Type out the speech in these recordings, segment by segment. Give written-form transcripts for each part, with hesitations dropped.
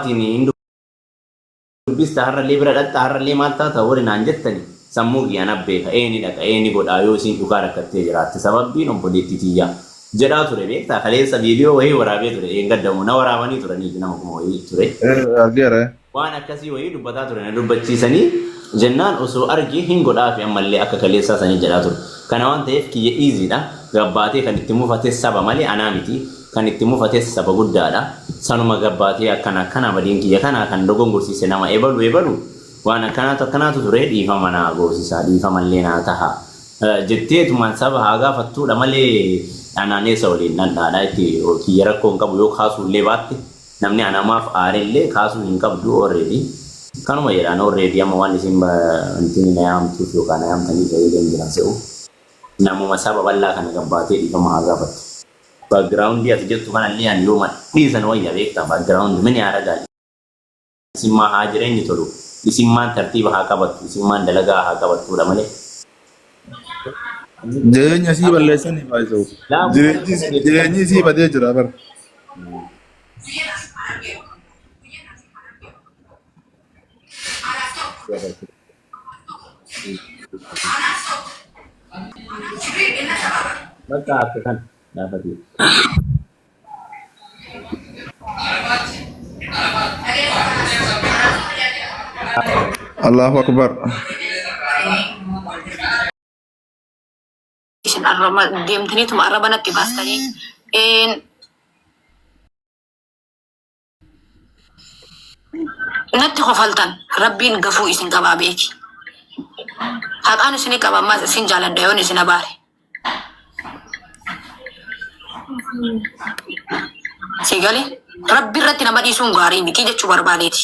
واتني بس تهر اللي برد تهر اللي ما تطور نانجتني سموه أنا بيك أيني لك أيني قد أيوسين كوكارك تجرات سبب بينهم بوليتيكية جرات ربيك تخليه فيديو وهي ورابي ترى إنك دمونا ورابني ترى نيجنا مكموي ترى أرجع وأنا كسي وهي دبتا ترى ندبتشي سني جنان أسو أرجي هين قد أفي أما اللي أكا سني جرات كنا وان تيف كي إيزي دا غباتي كان يتمو فتس سبا مالي أنامتي كان يتمو فتس سبا قد دا سانو ما غباتي أكنا بدين كي كنا كان دوغون غرسي سنما إبلو وانا كانت تريد إيفامنا غوسي سادي إيفامان لنا تها جتيت من سبا هاغا فتو دمالي أنا نسولي نانا نايتي كي يركون كابو يو خاصو لباتي نمني أنا ما فارين لي خاصو إنكاب دو already كانوا ما يران already أما وان نسيم انتني نيام تفيو كان نيام تاني جاي دين جراسيو نامو مسابا بالله كان غباتي إيفام هاغا فت background dia sejauh mana lian lumat reason why ya bekta background meni ara gal simma hajire ni tolu isimman tertiba hakabat isimman dalaga hakabat pura male jirenya sih ballesan nih Pak Iso. Jirenya sih pada jera bar. Maka kan dapat itu. Allahu Akbar. Game tani tu marah banget tibas tadi. Nanti khofaltan. Rabbin gafu isin kababeki. Hak anu sini kabama sin jalan dayon isin abari. Sigali. Rabbi irratti nama dhiisuun gaarii miti jechuu barbaadeeti.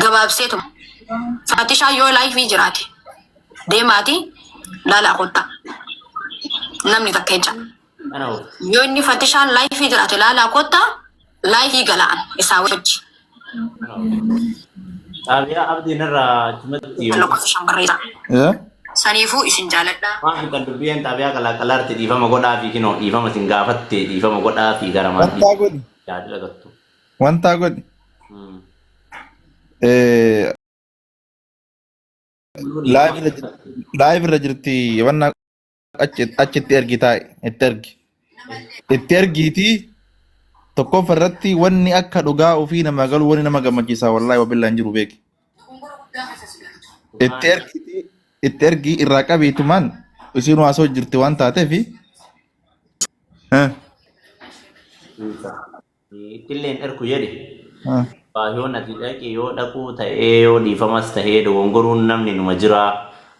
Gabaabseetu Fatishaa yoo laayifii jiraate deemaati laalaa kottaa namni takka hin jira. Yoo inni Fatishaan laayifii jiraate laalaa kottaa laayifii galaan isaa wajji. Abia abdi narra cumatti. Lokosishaan barreessa. Saniifuu isin jaaladha. Waan kan dubbiin tabi'a kalaqalaarti dhiifama godhaa fi kinoo dhiifama sin gaafatte dhiifama godhaa fi garamaa. Wanta godhi. Yaadila gattu. Wanta godhi. Live irra jirti wanna achitti ergitaa itti ergiiti tokkoon irratti wanni akka dhugaa ofii nama galu wanni nama gammachiisa wallahi wabillahi hin jiru beeki. Itti ergi irraa qabiitumaan isiin waasoo jirti waan taateef ittilleen ergu jedhe yoo nati dhaqe yoo dhaquu ta'ee yoo dhiifamas ta'ee dogongoruun namni numa jira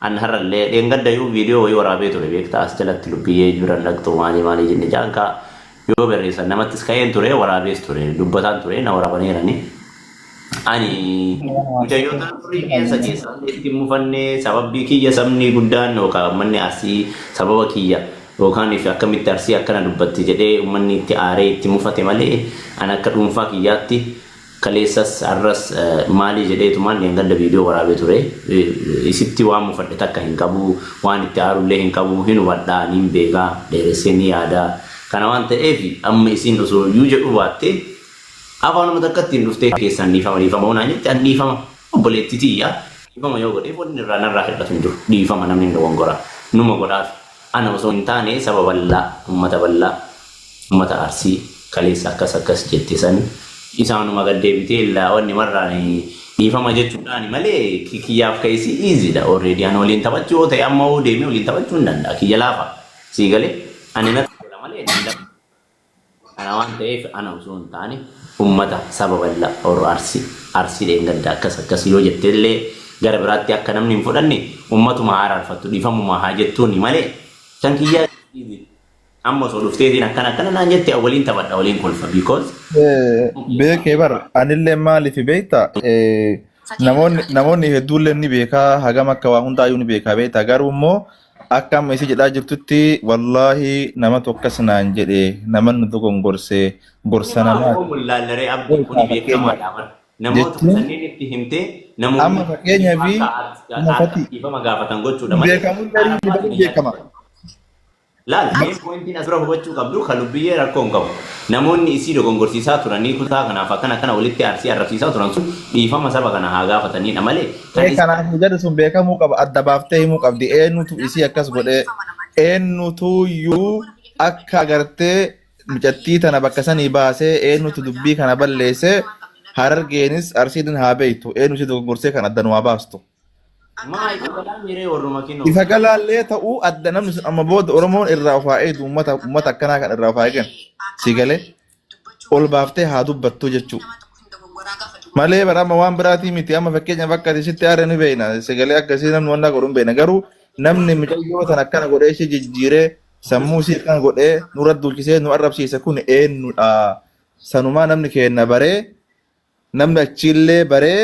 an harallee dheengadda yoo viidiyoo wayii waraabee ture beektaa as jalatti lubbiyyee jiran dhaqxu maali jenne jaankaa yoo barreessan namattis ka'een ture waraabees ture dubbataan ture na waraabaneerani ani mucayyoota turii keessa itti mufannee sababii kiyya sabni guddaan yookaan manni asii sababa kiyya yookaan if akkamitti arsii akkana dubbatti jedhee uummanni itti aaree itti mufate malee an akka dhuunfaa kiyyaatti kaleessas arras maali jedheetumaan dheengadda viidiyoo waraabee ture isitti waan mufadhe takka hin qabu waan itti aarullee hin qabu hin hubadhaa niin beekaa dheeressee ni yaadaa kana waan ta'eef amma isiin osoo yuu jedhu baatte afaanuma takkatti hin dhuftee keessaan dhiifama hunaan jetti an dhiifama obboleetti tiyyaa dhiifama yoo godheef wanni irraa narraa hir'atu hin jiru dhiifama namni hin dogongora numa godhaaf ana osoo hin taane saba bal'aa uummata arsii kaleessa akkas jette san isaanuma gaddeebitee illaa wanni marraan dhiifama jechuudhaan malee kiyyaaf ka'isi iiziidha already ana waliin taphachuu yoo ta'e amma hoo deemee waliin taphachuu hin danda'a kiyya laafa sii galee ani natti tola malee ana waan ta'eef ana osoo hin taane uummata saba bal'aa warra arsii dheengadda akkas yoo jettellee gara biraatti akka namni hin fudhanne uummatuma araarfattu dhiifamuma haa jettuuni malee kan kiyyaa amma osoo dhufteetiin akkana naan jette waliin taphadha waliin kolfa because beekee bar anillee maaliif beekta namoonni hedduullee ni beekaa hagam akka waa hundaayyuu ni beekaa beekta garuu immoo akka amma isi jedhaa jirtutti wallaahi nama tokkas naan jedhe namanni dogongorsee gorsa namaa mul'aallaree abdii kuni beekamaadha namoota kanneen itti himtee namoota amma fakkeenyaa fi dhiifama gaafatan gochuudha beekamuun garii beekama laal mee pointiin asirra hubachuu qabdu kan lubbiyyee rakkoon qabu namoonni isii dogongorsiisaa turanii kutaa kanaaf akkana walitti aarsii arrabsiisaa turan sun dhiifama saba kana haa gaafatanidha malee kanaaf jedhu sun beekamuu qaba adda baaftee himuu qabdi eenyutu isii akkas godhee eenyutuyyuu akka agartee mucattii tana bakka sanii baasee eenyutu dubbii kana balleessee Harargeenis arsiidin haa beektu eenyu si dogogorsee kan adda nuwaa baastu. Ifa galaallee ta'uu adda namni sun amma booda Oromoon irraa of haa eegu uummata akkanaa kan irraa of haa eegan si galee ol baaftee haa dubbattu jechuudha. Malee bara amma waan biraatii miti amma fakkeenya bakka ati sitti aaree ni beekna si galee akkasii namni waan godhu hin beekna garuu namni mucayyoo tan akkana godhee ishee jijjiiree sammuu ishee akkana godhee nurra duulchisee nu arrabsiise kun eenyudha sanumaa namni kenna baree namni achiillee baree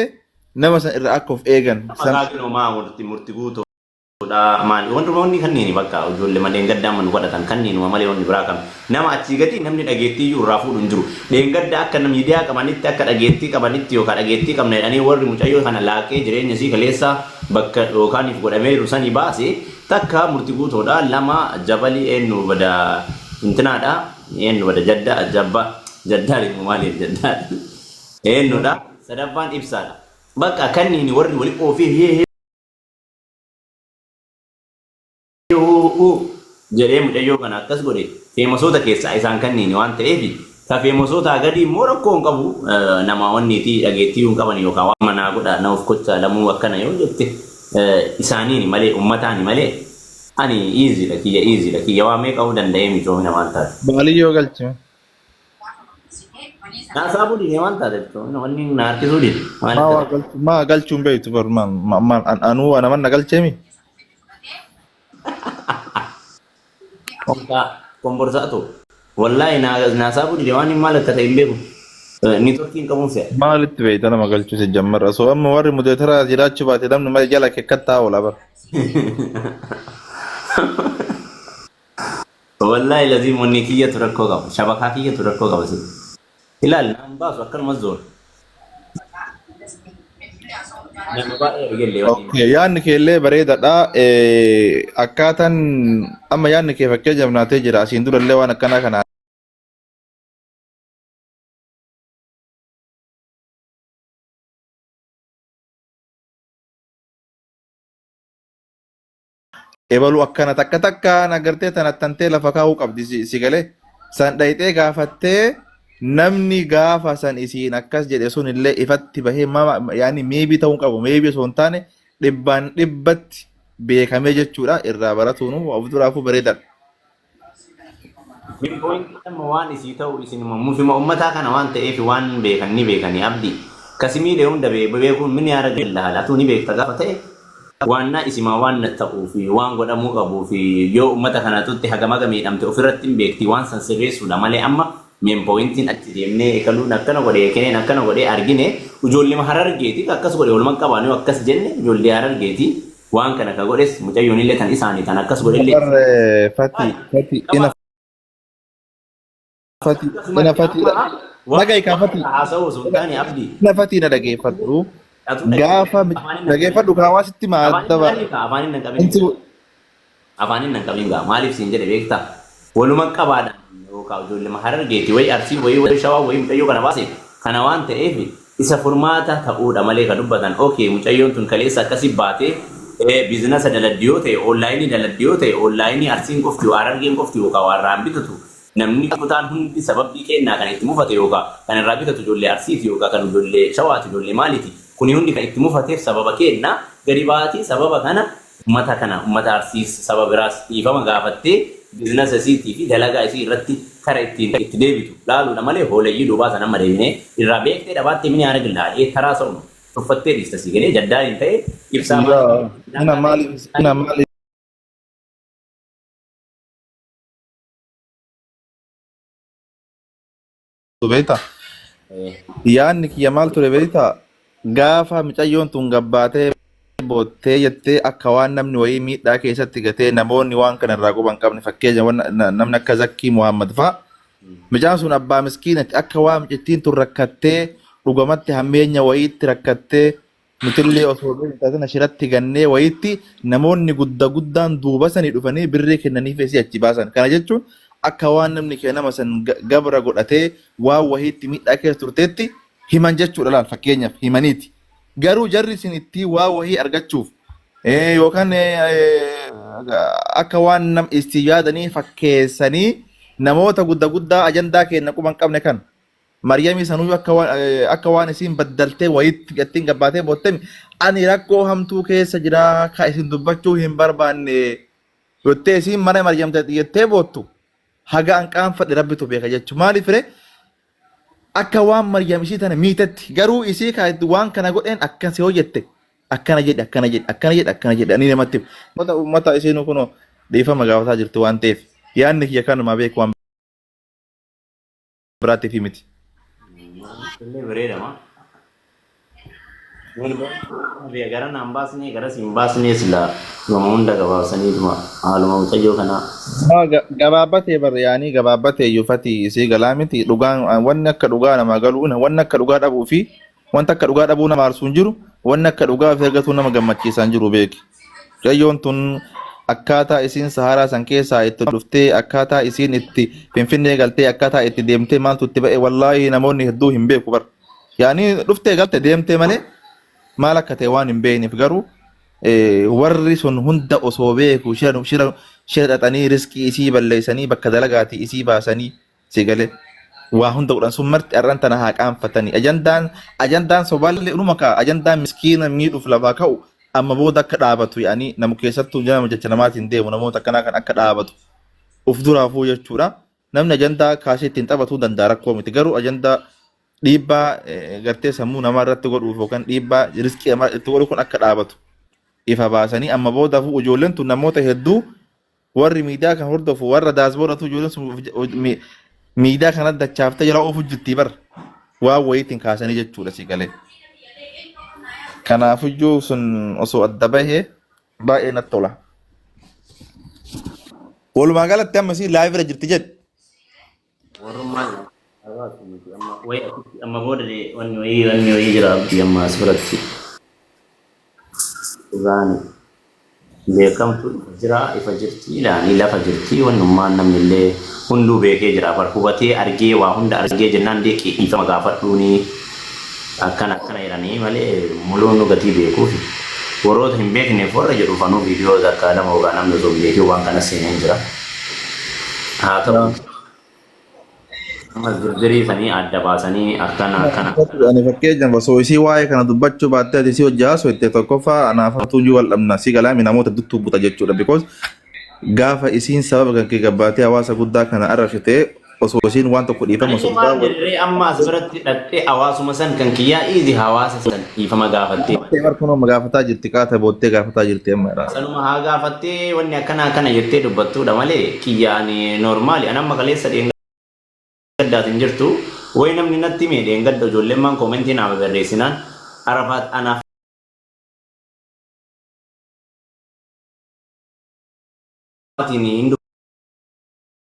nama san irraa akka of eegan. Sababiin homaa murti guutuudha maali wantoonni kanneen bakka ijoollee malee gaddaa man godhatan kanneen malee wanti biraa kan nama achii gadi namni dhageettii iyyuu irraa fuudhu hin jiru. Dheengadda akka namni miidiyaa qabanitti akka dhageettii qabanitti yookaan dhageettii qabna jedhanii warri mucayyoo kana laaqee jireenya isii kaleessa bakka yookaan if godhamee jiru sanii baase takka murti guutuudha lama jabalii eenyu bada intinaadha eenyu bada jaddaa maaliif jaddaa eenyudha sadaffaan ibsaadha. Bakka kanneen warri wali ofii jedhee mucayyoo kana akkas godhe feemasoota keessaa isaan kanneen waan ta'eef ka feemasoota gadi immoo rakkoo hin qabu nama wanniitii dhageettii hin qaban yookaan waan manaa godha na of kocha lamuu akkana yoo jette isaaniin malee ummataani malee ani easy dha kiyya waan meeqa danda'ee mijoomina waan taate. Baaliyyoo galchime. Naasaa budii waan taate wanni na harkisuu dide. Maa galchuun beektu barmaan anuu naman na galcheemi. Komborsaatu wallahi naasaa budii waan maal akka ta'e hin beeku. Ni tokkiin qabuun se'a. Maalitti beekta nama galchuu si jammarra so amma warri mudeetara jiraachuu baate namni malee jala kekkattaa oola bara. Wallahi lazim wanni kiyyatu rakkoo qaba shabakaa kiyyatu rakkoo qaba si. Hilal naan baasu akkanuma zoon. Yaadni keellee bareedaadha. Akkaataan amma yaadni kee fakkee jamnaatee jira asiin durallee waan akkanaa kana. Ebalu akkana takkaan agartee tanattantee lafa kaa'uu qabdi si galee san dhayitee gaafattee namni gaafa san isiin akkas jedhe sun illee ifatti bahee yaani meebii ta'uu qabu meebii osoo hin taane dhibbaan dhibbatti beekamee jechuudha irraa baratuun of duraafuu bareedaadha. Waan isii ta'u isin muufima uummataa kana waan ta'eef waan beekanii abdii kasimiilee hunda beekuun min yaada gallaa tu ni beekta gaafa ta'e waan isima waan ta'uu fi waan godhamuu qabuu fi yoo uummata kanatutti hagamaga miidhamte ofirratti hin beekti waan san sirreessuudha malee amma men pointiin achi deemnee ekaluun akkana godhee keneen akkana godhee argine ijoollee Harargeeti akkas godhee walumaan qabaanee akkas jenne ijoollee Harargeeti waan kana ka godhes mucayyoon illee tan isaanii tan akkas godhe illee Fati ina Fati nagai ka Fati haasa'u sultaani abdii ina Fati na dhageeffadhu gaafa dhageeffadhu kaawasitti maaddaba afaanin nan qabin gaa maaliif siin jedhe beektaa walumaan qabaadhaan yookaan ijoollee Harargeeti wayi arsii wayi shawaa wayi mucayyoo kana baase kana waan ta'eef isa furmaata ta'uudha malee ka dubbatan okay mucayyoon tun kaleessa akkasii baatee biizinasa daladdiyoo ta'e onlaayinii daladdiyoo ta'e onlaayinii arsiin qofti Harargeen qofti yookaan warraan bitatu namni kutaan hundi sababii kennaa kan itti mufate yookaan kan irraa bitatu ijoollee arsiiti yookaan kan ijoollee shawaati ijoollee maaliiti kuni hundi kan itti mufateef sababa kennaa gadi baatii sababa kana uummata arsiis sababa biraas dhiifama gaafattee biizinasa isiitii fi dalagaa isii irratti kara ittiin itti deebitu laaluudha malee hooleyyii duubaa sana amma deebinee irraa beektee dhabaatti mini haara gillaalee taraa sa'uun tuffattee dhiista si galee jaddaa hin ta'e ibsaa maali beekta yaadni kiyya maal ture beekta gaafa mucayyoon tun gabbaatee boottee jettee akka waan namni wayii miidhaa keessatti gatee namoonni waan kana irraa quban qabne fakkeenya namni akka Zakkii Muhammad fa'a mucaan sun abbaa miskiinatti akka waa mucittiin tun rakkattee dhugamatti hammeenya wayiitti rakkattee nutillee osoo beektatin asirratti gannee wayitti namoonni guddaan duuba sanii dhufanii birrii kennanii feesii achi baasan. Kana jechuun akka waan namni kee nama san gabra godhatee waan wayiitti miidhaa keessa turteetti himan jechuudha laal fakkeenyaaf himaniiti. Garuu jarri isin itti waa wahii argachuuf yookaan akka waan nam itti yaadanii fakkeessanii namoota guddaa ajandaa keenya quban qabne kan Maryamii sanuu akka waan isin baddaltee wayitti gattiin gabbaatee boottemi ani rakkoo hamtuu keessa jira ka isin dubbachuu hin barbaanne yottee isin mana Maryam jettee boottu haga anqaan fadhi rabbitu beeka jechuudha. Maaliif ree akka waan Maryam isii tana miitetti garuu isii kaayatti waan kana godheen akkan si hojjette akkana jedhe ani namatti uummata isiin kunoo dhiifama gaafataa jirtu waan ta'eef yaadni kiyya kanuma beeku waan biraatiif miti. Illee bareedama. Gara naan baasnee gara siin baasnee sila nama hunda gabaabsaniituma haaluma mucayyoo kanaa. Gabaabbatee barreeyanii gabaabbatee iyyuufati isii galaa miti dhugaan wanni akka dhugaa namaa galuun wanni akka dhugaa dhabuu fi wanta akka dhugaa dhabuu nama aarsuun jiru wanni akka dhugaa fi ergatuu nama gammachiisaan jiru beeki. Mucayyoon tun akkaataa isiin saharaa san keessaa itti dhuftee akkaataa isiin itti finfinnee galtee akkaataa itti deemtee maaltu itti ba'e wallaahi namoonni hedduu hin beeku bar. Yaani dhuftee galte deemtee malee maal akka ta'e waan hin beekneef garuu warri sun hunda osoo beeku shira dhaqanii riskii isii balleessanii bakka dalagaati isii baasanii si galee waa hunda godhan sun marti arran tana haa qaanfatanii ajandaan sobaallee dhuma kaa ajandaan miskiina miidhuuf lafaa ka'u amma booda akka dhaabatu yaani namu keessattuu nama jecha namaatiin deemu namoota akkanaa kan akka dhaabatu uf duraafuu jechuudha. Namni ajandaa kaasee ittiin taphatuu danda'a rakkoo miti garuu ajandaa dhiibbaa gartee sammuu namaa irratti godhuuf yookaan dhiibbaa riskii itti godhu kun akka dhaabatu ifa baasanii amma boodaafuu ijoolleen tun namoota hedduu warri miidiyaa kan hordofu warra daasboodhatu ijoolleen sun miidiyaa kanatti dachaaftee jala oofu jirti bar waan wayiitiin kaasanii jechuudha si galee. Kanaafiyyuu sun osoo adda bahee baay'ee natti tola. Walumaa galatti amma si laayivira jirti jedhe. Warrummaan amma booda wanni wayii jira abdii amma asirratti. Dhugaan beekamtu jira ifa jirti ilaanii lafa jirti wannummaan namni illee hunduu beekee jira bar hubatee argee waa hunda argee jennaan deeqii dhiifama gaafadhuuni akkana jedhanii malee muluun nu gatii beekuufi warroota hin beekneef warra jedhu fanuu viidiyoo akka lama yookaan namni osoo beekee waan kana seenee jira. Haa ta'u amma zirzirii sanii adda baasanii akkana. Ani fakkeenyaaf osoo isii waa'ee kana dubbachuu baattee ati isii hojjaa soittee tokkoffaa anaaf tuujuu wal dhabna si galaami namoota duttuu buta jechuudha because gaafa isiin sababa kan kee gabbaatee hawaasa guddaa kana arrafitee osoo isiin waan tokko dhiifama osoo dirree amma as biratti dhaqxee hawaasuma san kan kiyyaa izi hawaasa san dhiifama gaafattee. Markunoo gaafataa jirti qaata boottee gaafataa jirti amma irraa. Sanuma haa gaafattee wanni akkana jettee dubbattuudha malee kiyyaan normaali anamma kaleessa gaddaatiin jirtu wayi namni natti miidheen gadda ijoolleen maan koomentii naaf barreessinaan arafaat anaaf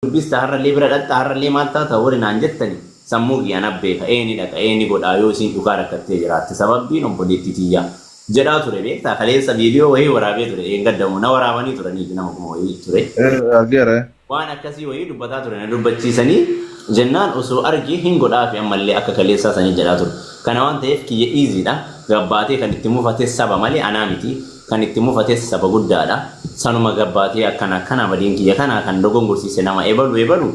dubbista har'allee bira dhaqxa har'allee maal taata warri naan jettani sammuu kiyyaan abbeeka eeni dhaqa eeni godhaa yoo isiin dhugaa rakkattee jiraatte sababbiin obboleettii tiyyaa jedhaa ture beektaa kaleessa viidiyoo wayii waraabee ture een gaddamu na waraabanii turanii nama kuma wayii ture waan akkasii wayii dubbataa ture na dubbachiisanii jennaan osoo argee hin godhaa fi ammallee akka kaleessaa sanii jedhaa ture kana waan ta'eef kiyya iiziidha gabbaatee kan itti mufate saba malee anaa miti kan itti mufate saba guddaadha sanuma gabbaatee akkana badiin kiyya kana kan dogongorsiise nama ebalu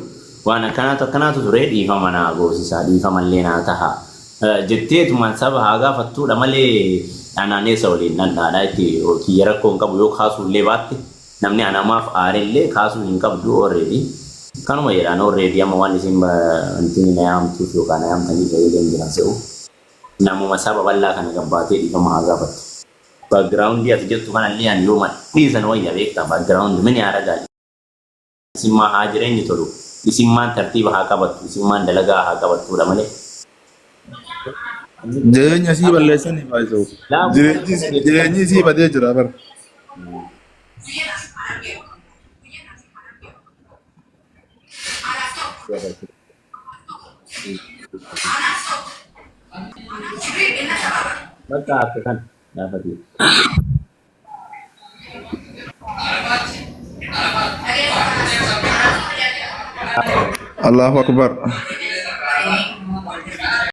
waan akkanaatu ture dhiifama naa goosisaa dhiifamallee naa taha jetteetumaan saba haa gaafattuudha malee anaaneessa waliin dhandhaadha itti kiyya rakkoo hin qabu yoo kaasuullee baatte namni anamaaf aarellee kaasuu hin qabdu already kanuma jedhaan already amma waan isin wanti na yaamtuuf yookaan na yaamtanii fayyadamu jiran se'u namuma saba bal'aa kana gabbaatee dhiifama haa gaafattu. Background ati jettu kanallee ani yoo dhiisan wayya beektaa background mini haara gaali. Isimmaa haa jireenyi tolu isimmaan tartiiba haa qabattu isimmaan dalagaa haa qabattuudha malee. Jireenya sii balleessanii baay'isuu. Jireenyi sii badee jira bara. Bakka akka kan gaafate. Allahu akbar.